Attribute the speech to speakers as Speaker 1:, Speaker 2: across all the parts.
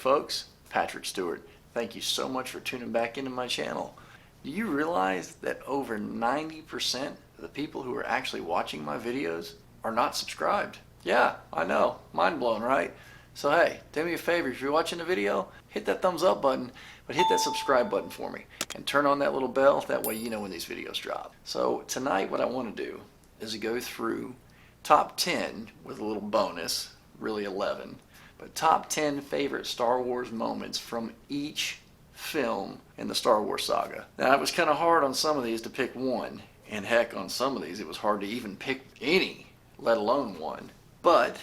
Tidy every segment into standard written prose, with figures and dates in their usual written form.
Speaker 1: folks, Patrick Stewart. Thank you so much for tuning back into my channel. Do you realize that over 90% of the people who are actually watching my videos are not subscribed? Yeah, I know, mind blown, right? So hey, do me a favor, if you're watching the video, hit that thumbs up button, but hit that subscribe button for me and turn on that little bell, that way you know when these videos drop. So tonight what I want to do is go through top 10 with a little bonus, really 11, but top 10 favorite Star Wars moments from each film in the Star Wars saga. Now it was kind of hard on some of these to pick one, and heck, on some of these it was hard to even pick any, let alone one. But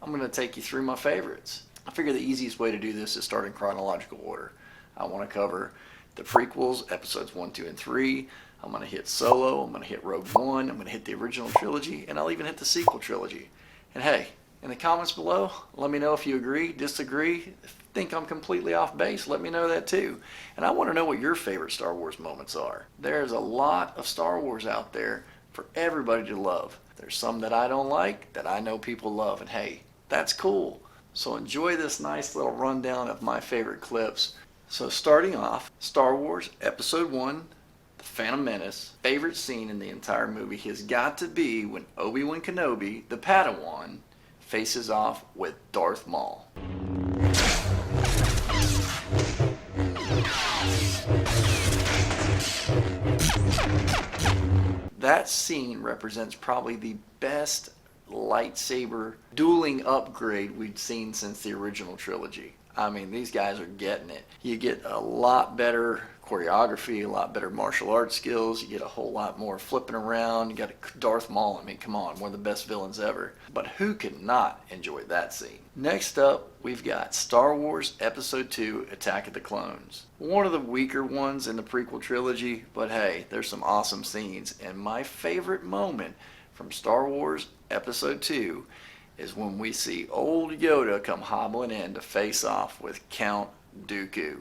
Speaker 1: I'm going to take you through my favorites. I figure the easiest way to do this is start in chronological order. I want to cover the prequels, episodes 1, 2, and 3. I'm going to hit Solo, I'm going to hit Rogue One, I'm going to hit the original trilogy, and I'll even hit the sequel trilogy. And hey, in the comments below, let me know if you agree, disagree, think I'm completely off base, let me know that too. And I want to know what your favorite Star Wars moments are. There's a lot of Star Wars out there for everybody to love. There's some that I don't like that I know people love, and hey, that's cool. So enjoy this nice little rundown of my favorite clips. So starting off, Star Wars Episode 1, The Phantom Menace. Favorite scene in the entire movie has got to be when Obi-Wan Kenobi, the Padawan, faces off with Darth Maul. That scene represents probably the best lightsaber dueling upgrade we've seen since the original trilogy. I mean, these guys are getting it. You get a lot better choreography, a lot better martial arts skills, you get a whole lot more flipping around, you got Darth Maul, I mean, come on, one of the best villains ever. But who could not enjoy that scene? Next up, we've got Star Wars Episode 2, Attack of the Clones. One of the weaker ones in the prequel trilogy, but hey, there's some awesome scenes. And my favorite moment from Star Wars Episode 2 is when we see old Yoda come hobbling in to face off with Count Dooku.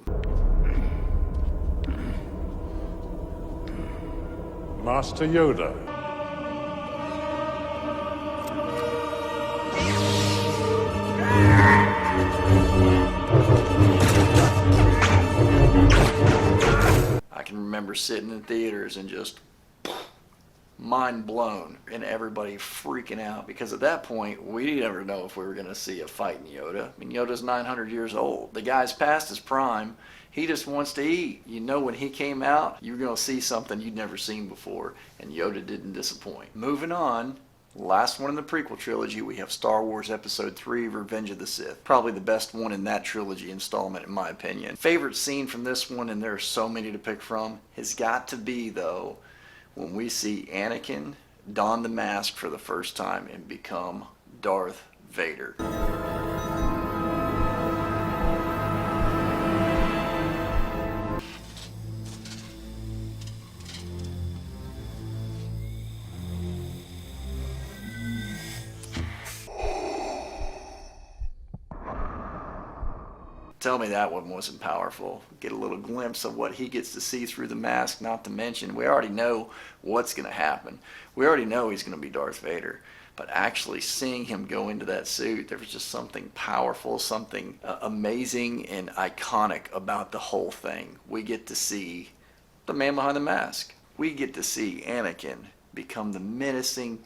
Speaker 2: Master Yoda.
Speaker 1: I can remember sitting in theaters and just mind blown and everybody freaking out, because at that point we never know if we were going to see a fighting Yoda. I mean, Yoda's 900 years old. The guy's past his prime. He just wants to eat. You know, when he came out, you were going to see something you'd never seen before, and Yoda didn't disappoint. Moving on, last one in the prequel trilogy, we have Star Wars Episode 3, Revenge of the Sith. Probably the best one in that trilogy installment, in my opinion. Favorite scene from this one, and there are so many to pick from, has got to be, though, when we see Anakin don the mask for the first time and become Darth Vader. Tell me that one wasn't powerful. Get a little glimpse of what he gets to see through the mask, not to mention we already know what's going to happen. We already know he's going to be Darth Vader. But actually seeing him go into that suit, there was just something powerful, something amazing and iconic about the whole thing. We get to see the man behind the mask. We get to see Anakin become the menacing,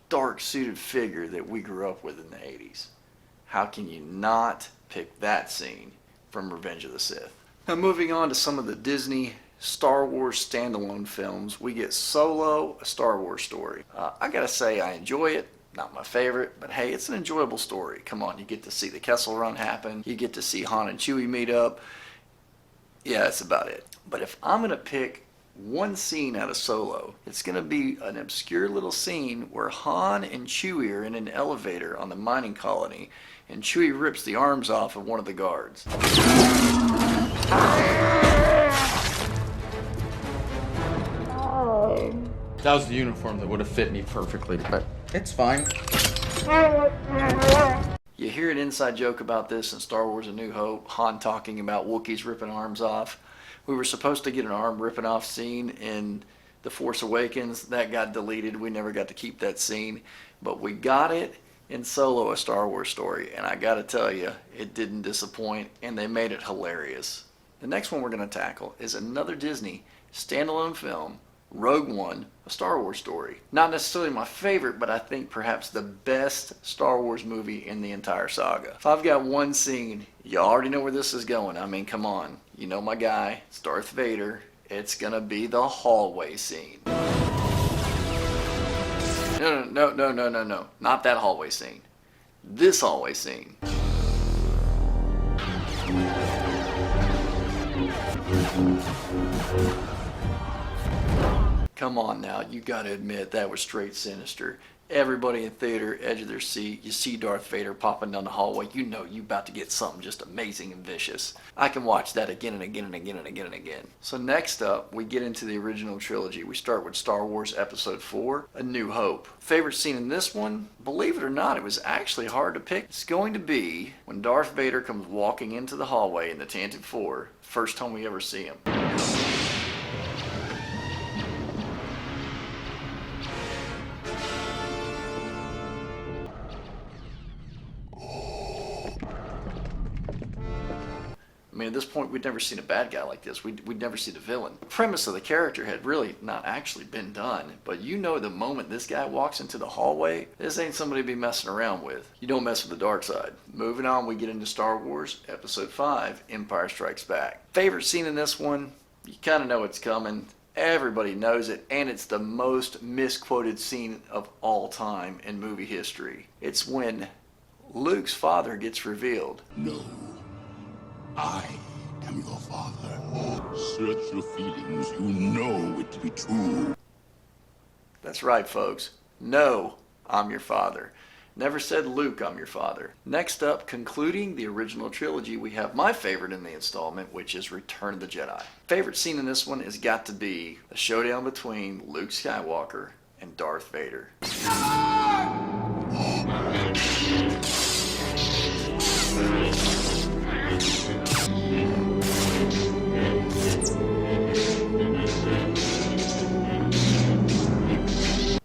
Speaker 1: dark-suited figure that we grew up with in the 80s. How can you not pick that scene from Revenge of the Sith? Now moving on to some of the Disney Star Wars standalone films, we get Solo, A Star Wars Story. I gotta say I enjoy it. Not my favorite, but hey, it's an enjoyable story. Come on, you get to see the Kessel Run happen. You get to see Han and Chewie meet up. Yeah, that's about it. But if I'm gonna pick one scene out of Solo, it's gonna be an obscure little scene where Han and Chewie are in an elevator on the mining colony, and Chewie rips the arms off of one of the guards.
Speaker 3: That was the uniform that would have fit me perfectly, but it's fine.
Speaker 1: You hear an inside joke about this in Star Wars A New Hope, Han talking about Wookiees ripping arms off. We were supposed to get an arm ripping off scene in The Force Awakens. That got deleted. We never got to keep that scene. But we got it in Solo, A Star Wars Story, and I gotta tell you, it didn't disappoint, and they made it hilarious. The next one we're gonna tackle is another Disney standalone film, Rogue One, A Star Wars Story. Not necessarily my favorite, but I think perhaps the best Star Wars movie in the entire saga. If I've got one scene, you already know where this is going. I mean, come on. You know my guy, it's Darth Vader. It's gonna be the hallway scene. No. Not that hallway scene. This hallway scene. Come on now, you gotta admit that was straight sinister. Everybody in theater, edge of their seat, you see Darth Vader popping down the hallway, you know you about to get something just amazing and vicious. I can watch that again and again and again and again and again. So next up, we get into the original trilogy. We start with Star Wars Episode 4, A New Hope. Favorite scene in this one? Believe it or not, it was actually hard to pick. It's going to be when Darth Vader comes walking into the hallway in the Tantive 4, first time we ever see him. I mean, at this point, we'd never seen a bad guy like this. We'd never seen a villain. The premise of the character had really not actually been done, but you know the moment this guy walks into the hallway, this ain't somebody to be messing around with. You don't mess with the dark side. Moving on, we get into Star Wars Episode 5, Empire Strikes Back. Favorite scene in this one? You kind of know it's coming. Everybody knows it, and it's the most misquoted scene of all time in movie history. It's when Luke's father gets revealed.
Speaker 4: No. I am your father. Search your feelings. You know it to be true.
Speaker 1: That's right, folks. No, I'm your father. Never said Luke, I'm your father. Next up, concluding the original trilogy, we have my favorite in the installment, which is Return of the Jedi. Favorite scene in this one has got to be the showdown between Luke Skywalker and Darth Vader.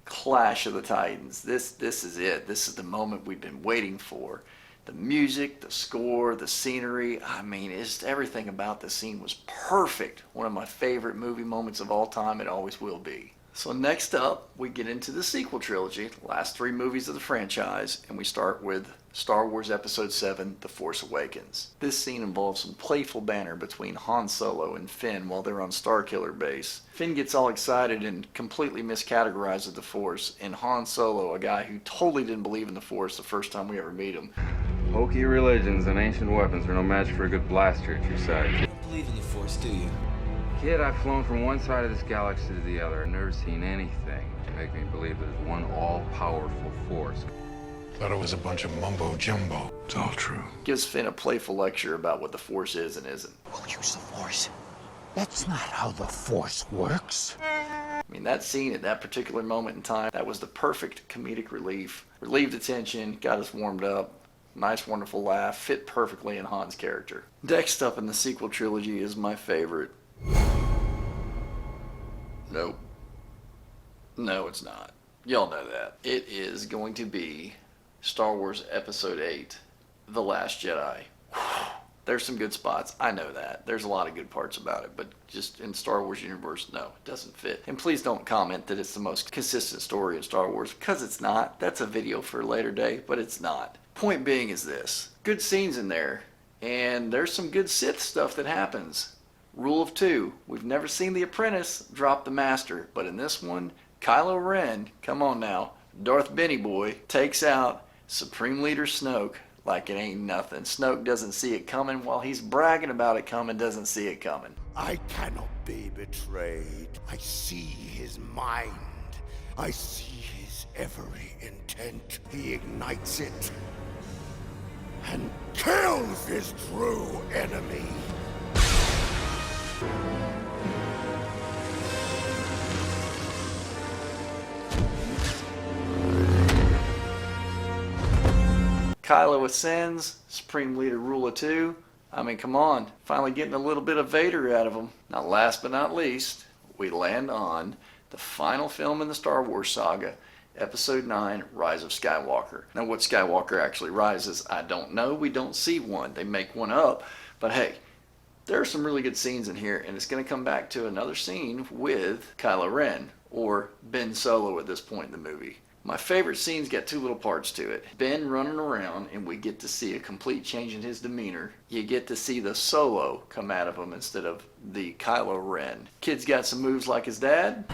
Speaker 1: Clash of the Titans. This is it. This is the moment we've been waiting for. The music, the score, the scenery. I mean, it's everything about this scene was perfect. One of my favorite movie moments of all time. It always will be. So next up, we get into the sequel trilogy, the last 3 movies of the franchise, and we start with Star Wars Episode 7, The Force Awakens. This scene involves some playful banter between Han Solo and Finn while they're on Starkiller Base. Finn gets all excited and completely miscategorizes the Force, and Han Solo, a guy who totally didn't believe in the Force the first time we ever meet him.
Speaker 5: Hokey religions and ancient weapons are no match for a good blaster at your side.
Speaker 6: You don't believe in the Force, do you?
Speaker 5: Kid, I've flown from one side of this galaxy to the other. I've never seen anything to make me believe there's one all-powerful force.
Speaker 2: Thought it was a bunch of mumbo-jumbo. It's all true.
Speaker 1: Gives Finn a playful lecture about what the Force is and isn't.
Speaker 7: We'll use the Force. That's not how the Force works.
Speaker 1: I mean, that scene at that particular moment in time, that was the perfect comedic relief. Relieved the tension, got us warmed up. Nice, wonderful laugh, fit perfectly in Han's character. Next up in the sequel trilogy is my favorite. Nope. No, it's not. Y'all know that. It is going to be Star Wars Episode 8, The Last Jedi. There's some good spots. I know that. There's a lot of good parts about it, but just in Star Wars universe, no, it doesn't fit. And please don't comment that it's the most consistent story in Star Wars, because it's not. That's a video for a later day, but it's not. Point being is this. Good scenes in there, and there's some good Sith stuff that happens. Rule of 2, we've never seen the apprentice drop the master, but in this one, Kylo Ren, come on now, Darth Benny Boy, takes out Supreme Leader Snoke like it ain't nothing. Snoke doesn't see it coming while he's bragging about it coming, doesn't see it coming.
Speaker 4: I cannot be betrayed. I see his mind. I see his every intent. He ignites it and kills his true enemy.
Speaker 1: Kylo ascends, Supreme Leader Rule of 2. I mean, come on. Finally getting a little bit of Vader out of him. Now, last but not least, we land on the final film in the Star Wars saga, Episode 9, Rise of Skywalker. Now what Skywalker actually rises, I don't know. We don't see one. They make one up. But hey, there are some really good scenes in here, and it's going to come back to another scene with Kylo Ren, or Ben Solo at this point in the movie. My favorite scene's got two little parts to it. Ben running around, and we get to see a complete change in his demeanor. You get to see the Solo come out of him instead of the Kylo Ren. Kid's got some moves like his dad.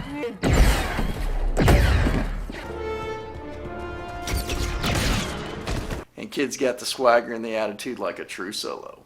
Speaker 1: And kid's got the swagger and the attitude like a true Solo.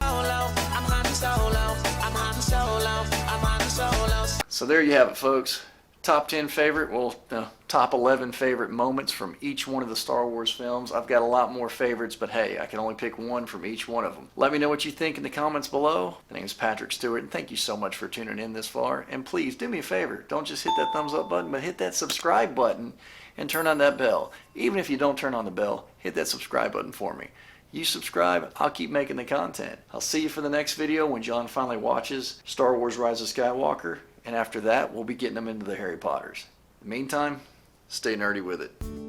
Speaker 1: So there you have it, folks. Top 10 favorite, well, no, top 11 favorite moments from each one of the Star Wars films. I've got a lot more favorites, but hey, I can only pick one from each one of them. Let me know what you think in the comments below. My name is Patrick Stewart, and thank you so much for tuning in this far. And please, do me a favor. Don't just hit that thumbs up button, but hit that subscribe button and turn on that bell. Even if you don't turn on the bell, hit that subscribe button for me. You subscribe, I'll keep making the content. I'll see you for the next video when John finally watches Star Wars Rise of Skywalker. And after that, we'll be getting them into the Harry Potters. In the meantime, stay nerdy with it.